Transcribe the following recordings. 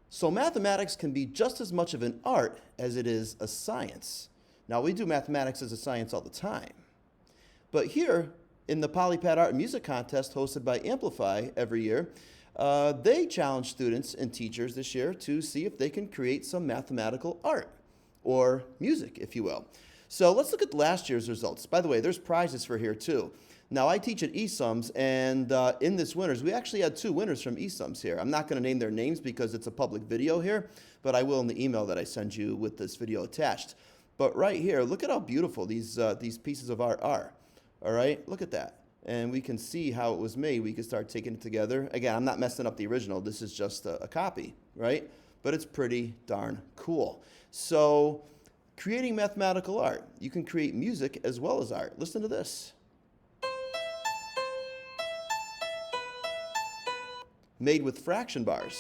So mathematics can be just as much of an art as it is a science. Now, we do mathematics as a science all the time. But here, in the Polypad Art and Music Contest hosted by Amplify every year, they challenge students and teachers this year to see if they can create some mathematical art, or music, if you will. So let's look at last year's results. By the way, there's prizes for here too. Now, I teach at eSums, and in this winners, we actually had 2 winners from eSums here. I'm not going to name their names because it's a public video here, but I will in the email that I send you with this video attached. But right here, look at how beautiful these pieces of art are. All right, look at that. And we can see how it was made. We can start taking it together. Again, I'm not messing up the original. This is just a copy, right? But it's pretty darn cool. So, creating mathematical art. You can create music as well as art. Listen to this. Made with fraction bars.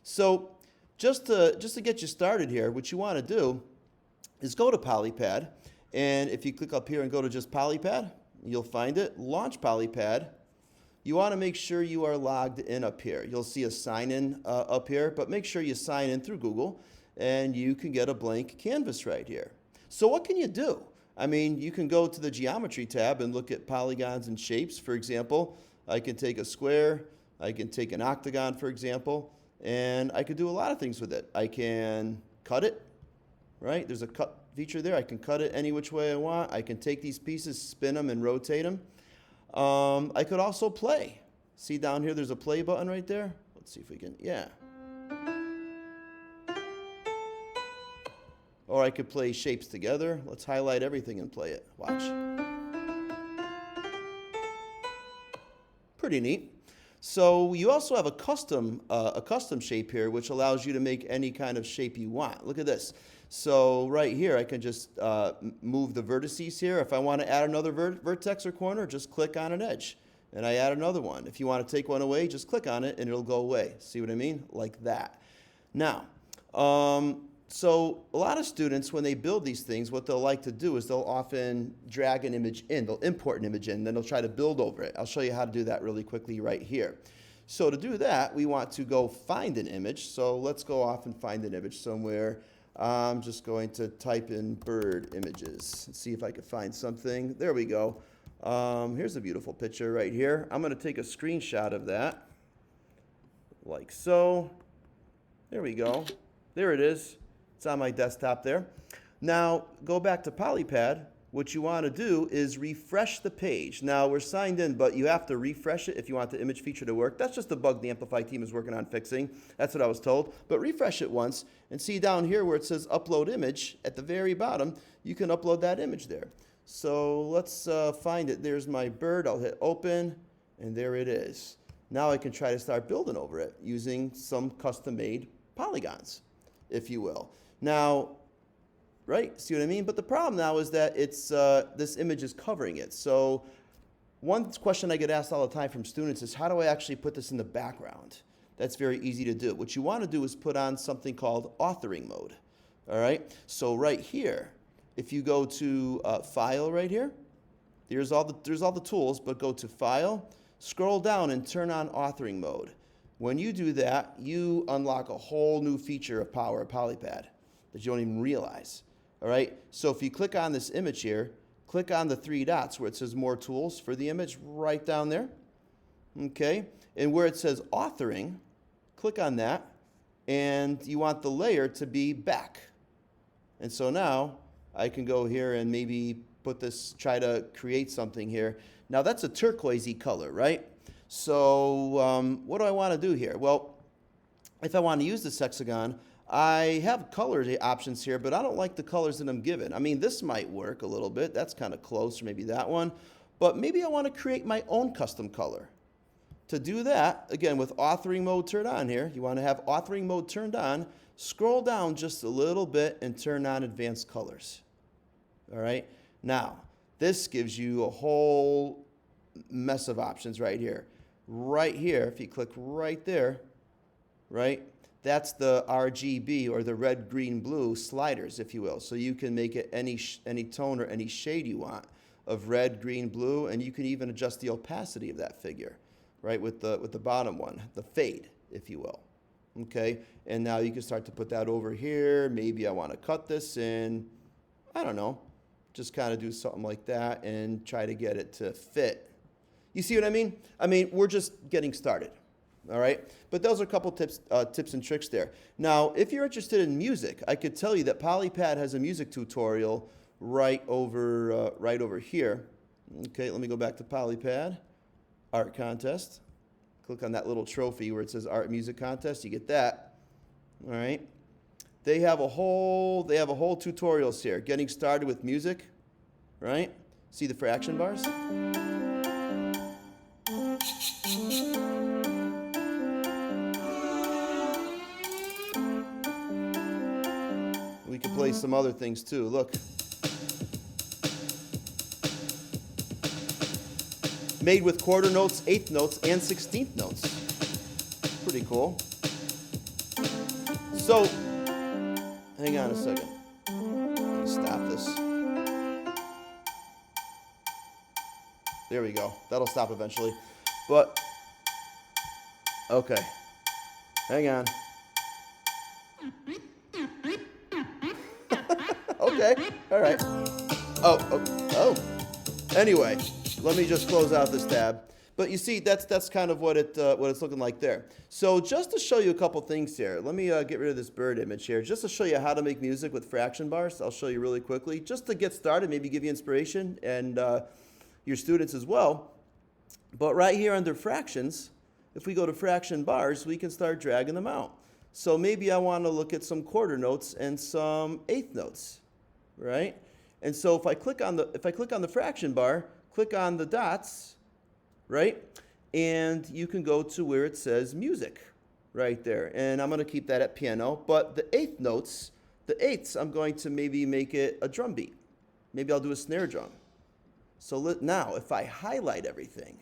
So just to get you started here, what you want to do is go to Polypad, and if you click up here and go to just Polypad, you'll find it. Launch Polypad. You want to make sure you are logged in up here. You'll see a sign in up here, but make sure you sign in through Google, and you can get a blank canvas right here. So what can you do? I mean, you can go to the Geometry tab and look at polygons and shapes. For example, I can take a square, I can take an octagon, for example, and I could do a lot of things with it. I can cut it, right? There's a cut feature there. I can cut it any which way I want. I can take these pieces, spin them, and rotate them. I could also play. See down here, there's a play button right there. Let's see if we can, yeah. Or I could play shapes together. Let's highlight everything and play it. Watch. Pretty neat. So you also have a custom shape here, which allows you to make any kind of shape you want. Look at this. So right here, I can just move the vertices here. If I want to add another vertex or corner, just click on an edge, and I add another one. If you want to take one away, just click on it, and it'll go away. See what I mean? Like that. Now, so a lot of students, when they build these things, what they'll like to do is they'll often drag an image in. They'll import an image in, then they'll try to build over it. I'll show you how to do that really quickly right here. So to do that, we want to go find an image. So let's go off and find an image somewhere. I'm just going to type in bird images and see if I can find something. There we go. Here's a beautiful picture right here. I'm going to take a screenshot of that, like so. There we go. There it is. It's on my desktop there. Now, go back to Polypad. What you want to do is refresh the page. Now, we're signed in, but you have to refresh it if you want the image feature to work. That's just a bug the Amplify team is working on fixing. That's what I was told. But refresh it once, and see down here where it says Upload Image, at the very bottom, you can upload that image there. So let's find it. There's my bird. I'll hit Open, and there it is. Now I can try to start building over it using some custom-made polygons, if you will. Now, right, see what I mean? But the problem now is that it's this image is covering it. So one question I get asked all the time from students is, how do I actually put this in the background? That's very easy to do. What you want to do is put on something called authoring mode. All right? So right here, if you go to File right here, there's all the tools, but go to File, scroll down, and turn on authoring mode. When you do that, you unlock a whole new feature of power of Polypad that you don't even realize. All right? So if you click on this image here, click on the 3 dots where it says More Tools for the image right down there. Okay? And where it says Authoring, click on that, and you want the layer to be back. And so now I can go here and maybe put this, try to create something here. Now that's a turquoisey color, right? So what do I want to do here? Well, if I want to use this hexagon, I have color options here, but I don't like the colors that I'm given. I mean, this might work a little bit. That's kind of close, or maybe that one. But maybe I want to create my own custom color. To do that, again, with authoring mode turned on here, you want to have authoring mode turned on, scroll down just a little bit and turn on advanced colors. All right? Now, this gives you a whole mess of options right here. Right here, if you click right there, right? That's the RGB, or the red, green, blue sliders, if you will. So you can make it any tone or any shade you want. of red, green, blue, and you can even adjust the opacity of that figure, right, with the bottom one, the fade, if you will. Okay, and now you can start to put that over here. Maybe I want to cut this in, I don't know, just kind of do something like that and try to get it to fit. You see what I mean? I mean, we're just getting started, all right? But those are a couple tips and tricks there. Now, if you're interested in music, I could tell you that Polypad has a music tutorial right over here. Okay, let me go back to Polypad, Art Contest. Click on that little trophy where it says Art Music Contest. You get that. All right. They have a whole tutorials here. Getting started with music, right? See the fraction bars? We can play some other things too. Look. Made with quarter notes, eighth notes, and 16th notes. Pretty cool. So, hang on a second. Let me stop this. There we go. That'll stop eventually. But, okay. Hang on. Okay. All right. Oh. Anyway. Let me just close out this tab. But you see, that's kind of what it's looking like there. So just to show you a couple things here, let me get rid of this bird image here, just to show you how to make music with fraction bars. I'll show you really quickly, just to get started, maybe give you inspiration, and your students as well. But right here under fractions, if we go to fraction bars, we can start dragging them out. So maybe I want to look at some quarter notes and some eighth notes, right? And so if I click on the fraction bar, click on the dots, right? And you can go to where it says music right there. And I'm going to keep that at piano. But the eighth notes, the eighths, I'm going to maybe make it a drum beat. Maybe I'll do a snare drum. So now, if I highlight everything,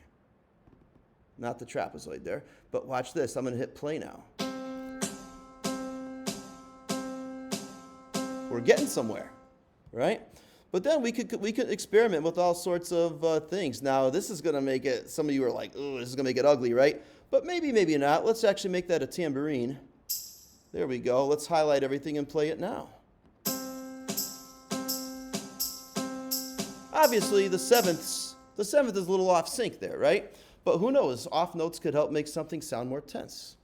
not the trapezoid there, but watch this. I'm going to hit play now. We're getting somewhere, right? But then we could experiment with all sorts of things. Now, this is going to make it, some of you are like, oh, this is going to make it ugly, right? But maybe not. Let's actually make that a tambourine. There we go. Let's highlight everything and play it now. Obviously, the seventh is a little off sync there, right? But who knows? Off notes could help make something sound more tense.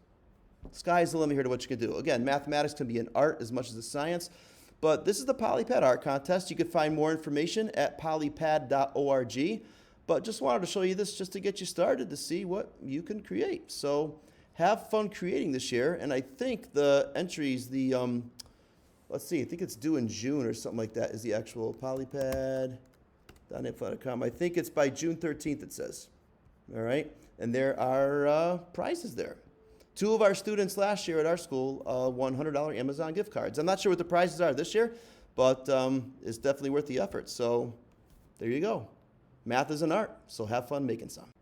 Sky's the limit here to what you can do. Again, mathematics can be an art as much as a science. But this is the Polypad Art Contest. You can find more information at polypad.org. But just wanted to show you this just to get you started to see what you can create. So have fun creating this year. And I think the entries, let's see, I think it's due in June or something like that is the actual polypad.info.com. I think it's by June 13th, it says. All right? And there are prizes there. 2 of our students last year at our school won $100 Amazon gift cards. I'm not sure what the prizes are this year, but it's definitely worth the effort. So there you go. Math is an art, so have fun making some.